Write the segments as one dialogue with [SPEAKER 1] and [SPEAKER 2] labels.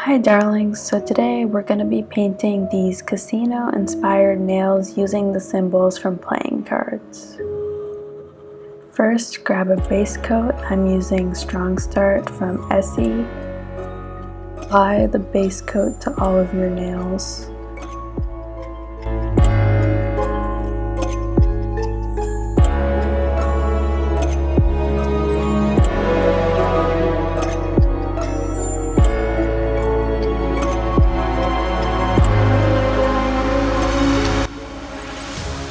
[SPEAKER 1] Hi darlings, so today we're going to be painting these casino inspired nails using the symbols from playing cards. First, grab a base coat. I'm using Strong Start from Essie. Apply the base coat to all of your nails.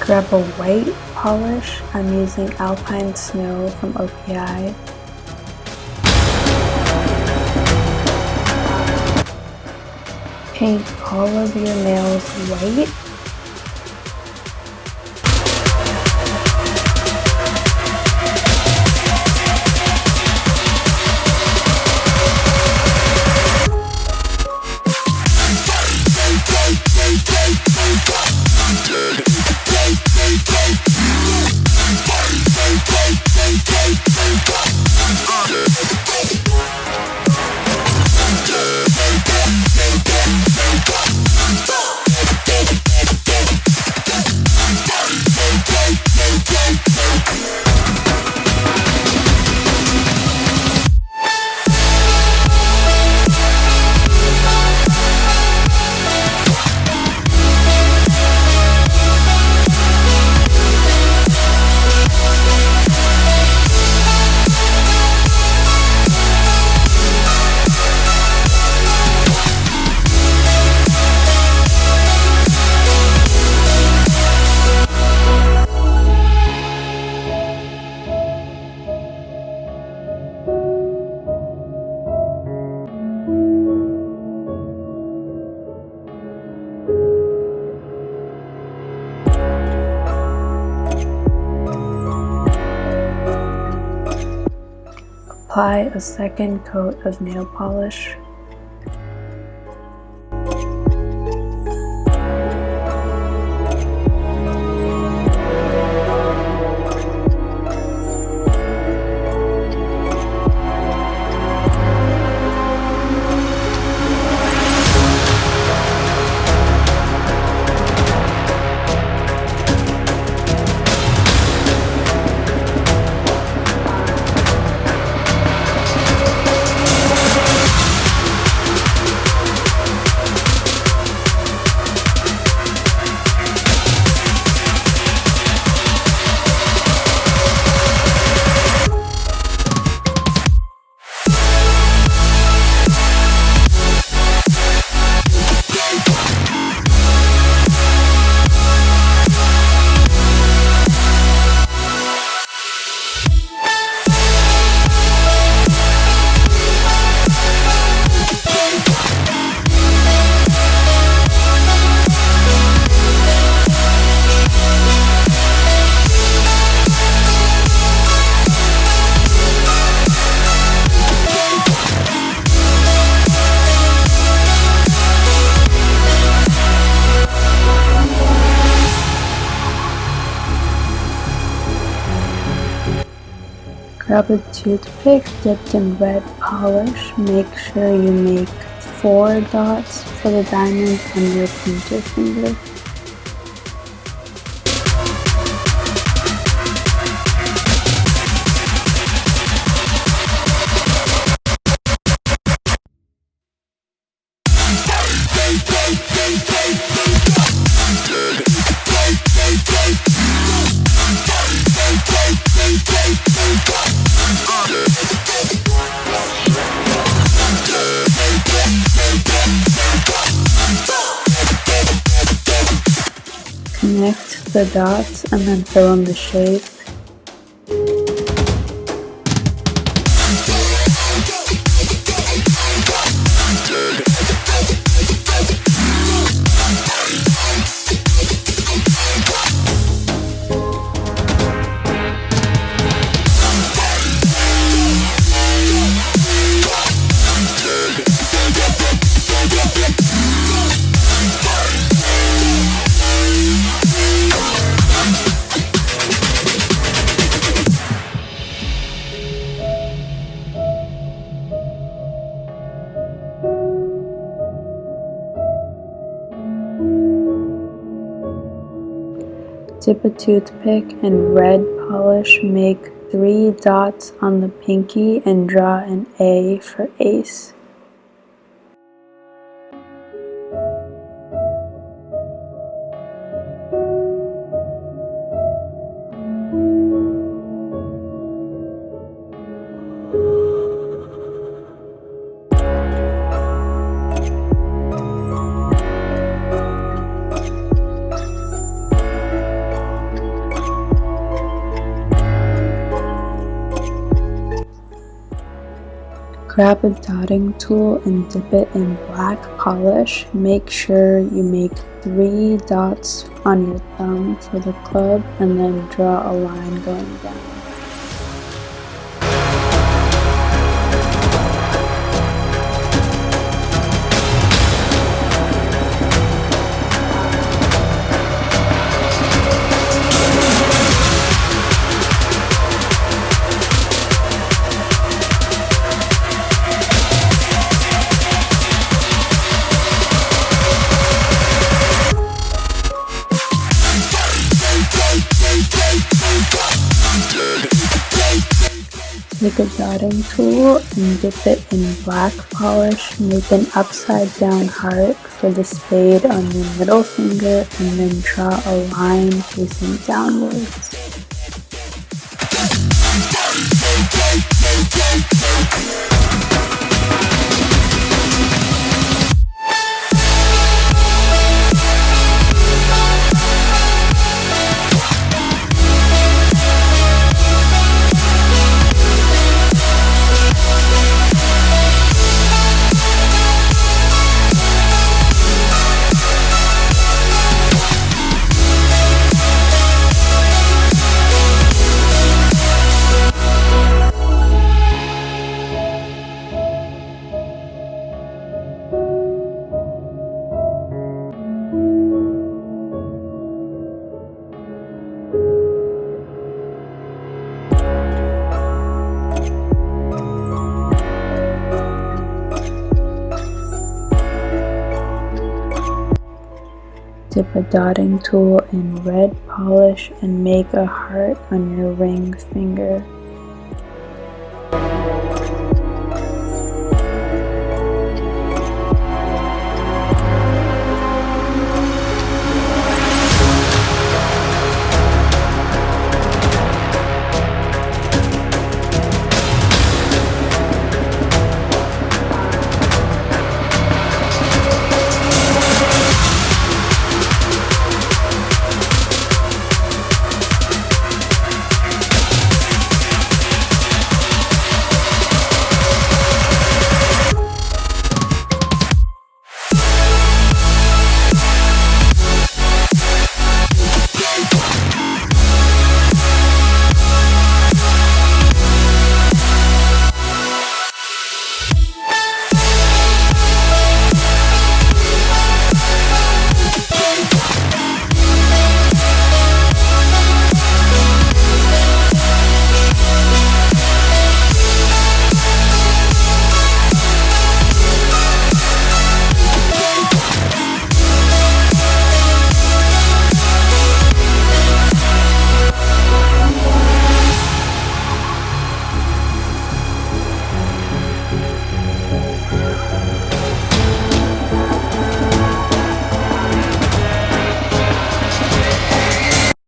[SPEAKER 1] Grab a white polish. I'm using Alpine Snow from OPI. Paint all of your nails white. Apply a second coat of nail polish. Grab a toothpick dipped in red polish. Make sure you make 4 dots for the diamond on your pointer finger. Connect the dots and then fill in the shape. Dip a toothpick in red polish, make 3 dots on the pinky and draw an A for ace. Grab a dotting tool and dip it in black polish. Make sure you make 3 dots on your thumb for the club and then draw a line going down. Take a dotting tool and dip it in black polish. Make an upside down heart for the spade on your middle finger and then draw a line facing downwards. Dip a dotting tool in red polish and make a heart on your ring finger.